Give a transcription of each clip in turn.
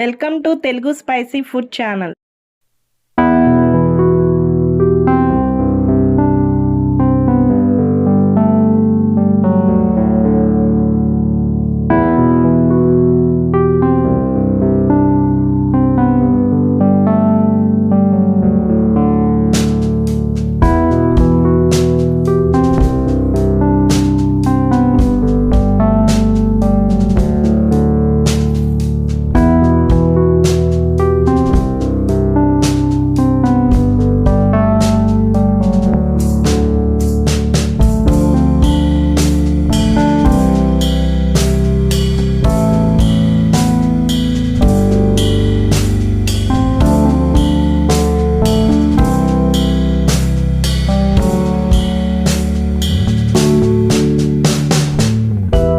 Welcome to Telugu spicy food channel.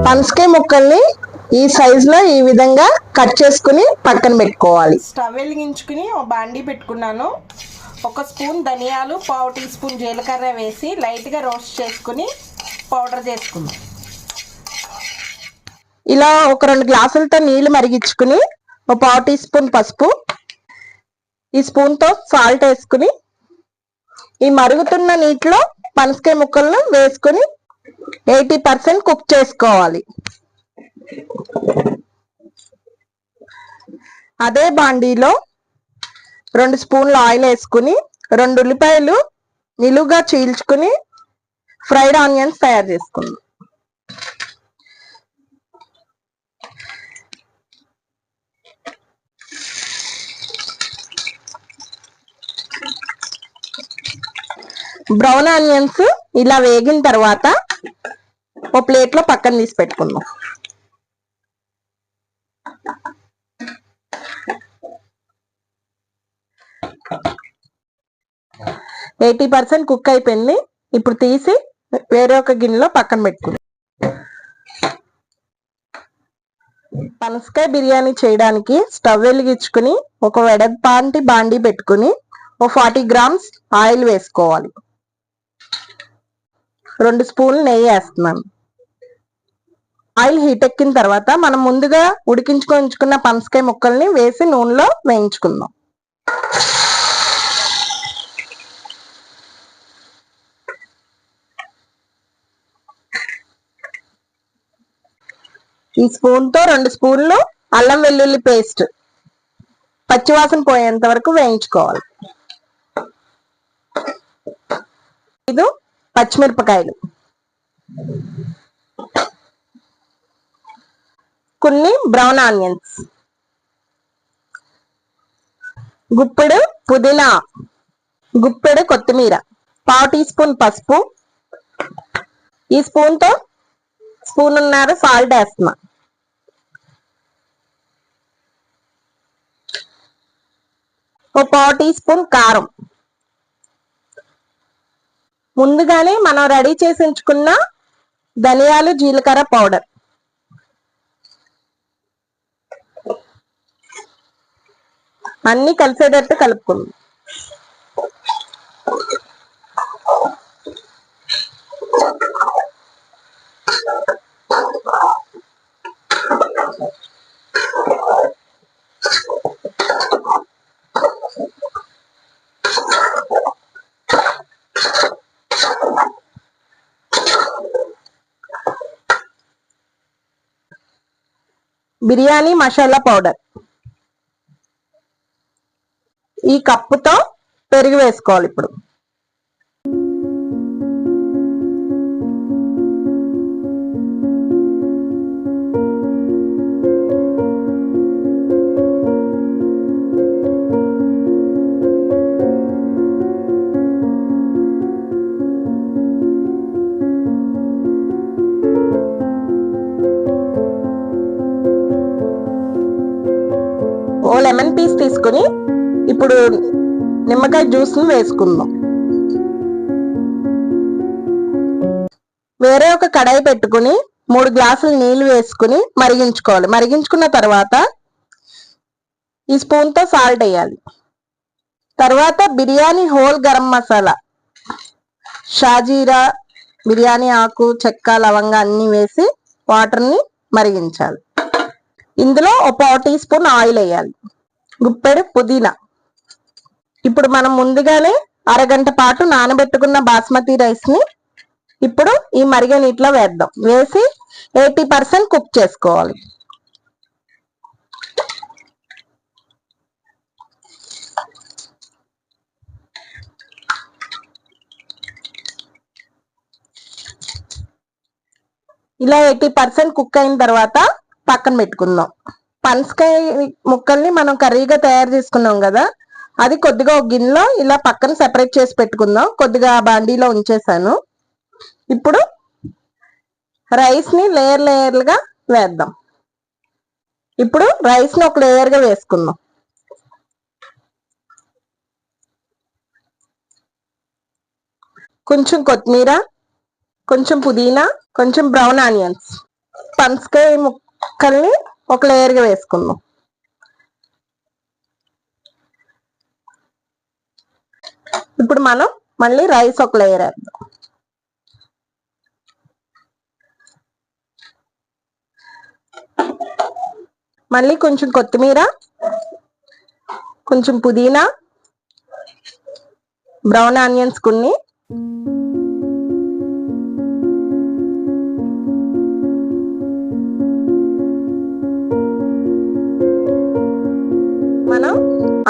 పనసకాయ ముక్కల్ని ఈ సైజ్ లో ఈ విధంగా కట్ చేసుకుని పక్కన పెట్టుకోవాలి. స్టవ్ వెలిగించుకుని ఒక బాండీ పెట్టుకున్నాను. ఒక స్పూన్ ధనియాలు, పావు టీ స్పూన్ జీలకర్ర వేసి లైట్ గా రోస్ట్ చేసుకుని పౌడర్ చేసుకుందాం. ఇలా ఒక 2 గ్లాసులతో నీళ్లు మరిగించుకుని ఒక పావు టీ స్పూన్ పసుపు, ఈ స్పూన్ తో సాల్ట్ వేసుకుని ఈ మరుగుతున్న నీటిలో పనసకాయ ముక్కలను వేసుకుని 80% కుక్ చేసుకోవాలి. అదే బాండీలో 2 స్పూన్ల ఆయిల్ వేసుకుని 2 ఉల్లిపాయలు నిలువుగా చీల్చుకుని ఫ్రైడ్ ఆనియన్స్ తయారు చేసుకుందాం. బ్రౌన్ ఆనియన్స్ ఇలా వేగిన తర్వాత ఒక ప్లేట్ లో పక్కన తీసి పెట్టుకుందాం. ఎయిటీ 80% కుక్ అయిపోయింది. ఇప్పుడు తీసి వేరే ఒక గిన్నెలో పక్కన పెట్టుకుందాం. పనసకాయ బిర్యానీ చేయడానికి స్టవ్ వెలిగించుకుని ఒక వెడల్పాటి బాండీ పెట్టుకుని ఒక 40 గ్రామ్స్ ఆయిల్ వేసుకోవాలి. 2 స్పూన్లు నెయ్యి వేస్తున్నాను. ఆయిల్ హీట్ ఎక్కిన తర్వాత మనం ముందుగా ఉడికించుకొని ఉంచుకున్న పనసకాయ ముక్కల్ని వేసి నూనెలో వేయించుకుందాం. ఈ స్పూన్ తో 2 స్పూన్లు అల్లం వెల్లుల్లి పేస్ట్ పచ్చివాసన పోయేంత వరకు వేయించుకోవాలి. ఇది పచ్చిమిరపకాయలు, కొన్ని బ్రౌన్ ఆనియన్స్, గుప్పెడు పుదీనా, గుప్పెడు కొత్తిమీర, పావు టీ స్పూన్ పసుపు, ఈ స్పూన్ తో స్పూన్నర సాల్ట్ వేస్తున్నా. ఒక పావు టీ స్పూన్ కారం, ముందుగానే మనం రెడీ చేసి ఉంచుకున్న ధనియాలు జీలకర్ర పౌడర్, అన్ని కలిసేటట్టు కలుపుకుందాం. బిర్యానీ మసాలా పౌడర్, ఈ కప్పుతో పెరుగు వేసుకోవాలి. ఇప్పుడు ఓ లెమన్ పీస్ తీసుకుని ఇప్పుడు నిమ్మకాయ జ్యూస్ ని వేసుకుందాం. వేరే ఒక కడాయి పెట్టుకుని 3 గ్లాసులు నీళ్లు వేసుకుని మరిగించుకోవాలి. మరిగించుకున్న తర్వాత ఈ స్పూన్ తో సాల్ట్ వేయాలి. తర్వాత బిర్యానీ హోల్ గరం మసాలా, షాజీరా, బిర్యానీ ఆకు, చెక్క, లవంగా అన్ని వేసి వాటర్ ని మరిగించాలి. ఇందులో ఒక పావు టీ స్పూన్ ఆయిల్ వేయాలి, గుప్పెడు పుదీనా. ఇప్పుడు మనం ముందుగానే అరగంట పాటు నానబెట్టుకున్న బాస్మతి రైస్ ని ఇప్పుడు ఈ మరిగే నీటిలో వేద్దాం. వేసి 80% కుక్ చేసుకోవాలి. ఇలా 80% కుక్ అయిన తర్వాత పక్కన పెట్టుకుందాం. పనసకాయ ముక్కల్ని మనం కర్రీగా తయారు చేసుకున్నాం కదా, అది కొద్దిగా ఒక గిన్నెలో ఇలా పక్కన సెపరేట్ చేసి పెట్టుకుందాం. కొద్దిగా బాండీలో ఉంచేసాను. ఇప్పుడు రైస్ ని లేయర్లుగా వేద్దాం. ఇప్పుడు రైస్ ని ఒక లేయర్గా వేసుకుందాం. కొంచెం కొత్తిమీర, కొంచెం పుదీనా, కొంచెం బ్రౌన్ ఆనియన్స్, పనసకాయ ముక్కల్ని ఒక లేయర్గా వేసుకుందాం. ఇప్పుడు మనం మళ్ళీ రైస్ ఒక లేయర్ వేద్దాం. మళ్ళీ కొంచెం కొత్తిమీర, కొంచెం పుదీనా, బ్రౌన్ ఆనియన్స్ కొన్ని, మనం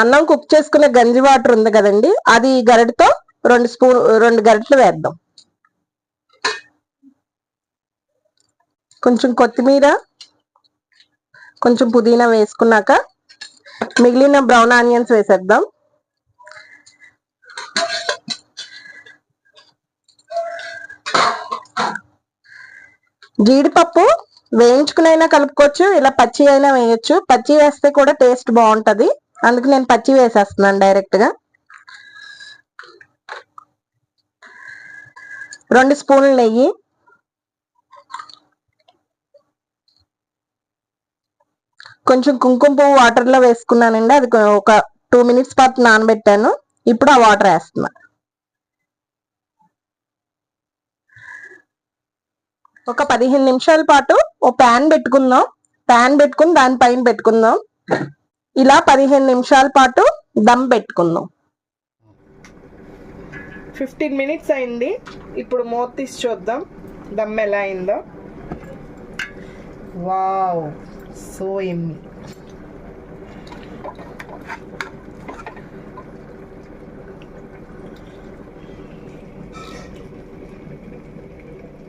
అన్నం కుక్ చేసుకునే గంజి వాటర్ ఉంది కదండి, అది గరిటతో 2 గరిటలు వేద్దాం. కొంచెం కొత్తిమీర, కొంచెం పుదీనా వేసుకున్నాక మిగిలిన బ్రౌన్ ఆనియన్స్ వేసేద్దాం. జీడిపప్పు వేయించుకునైనా కలుపుకోవచ్చు, ఇలా పచ్చి అయినా వేయచ్చు. పచ్చి వేస్తే కూడా టేస్ట్ బాగుంటది, అందుకు నేను పచ్చి వేసేస్తున్నాను డైరెక్ట్ గా. 2 స్పూన్లు నెయ్యి, కొంచెం కుంకుమ పువ్వు వాటర్ లో వేసుకున్నానండి. అది ఒక 2 మినిట్స్ పాటు నానబెట్టాను. ఇప్పుడు ఆ వాటర్ వేస్తున్నా. ఒక 15 నిమిషాల పాటు ఓ ప్యాన్ పెట్టుకుందాం. ప్యాన్ పెట్టుకుని దానిపైన పెట్టుకుందాం. ఇలా 15 నిమిషాల పాటు దమ్ పెట్టుకుందాం. 15 మినిట్స్ అయింది. ఇప్పుడు మూత తీసి చూద్దాం దమ్ ఎలా అయిందో. Wow, so yummy.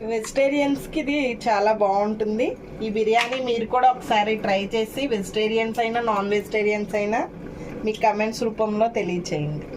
వెజిటేరియన్స్కి ఇది చాలా బాగుంటుంది. ఈ బిర్యానీ మీరు కూడా ఒకసారి ట్రై చేసి వెజిటేరియన్స్ అయినా నాన్ వెజిటేరియన్స్ అయినా మీ కమెంట్స్ రూపంలో తెలియచేయండి.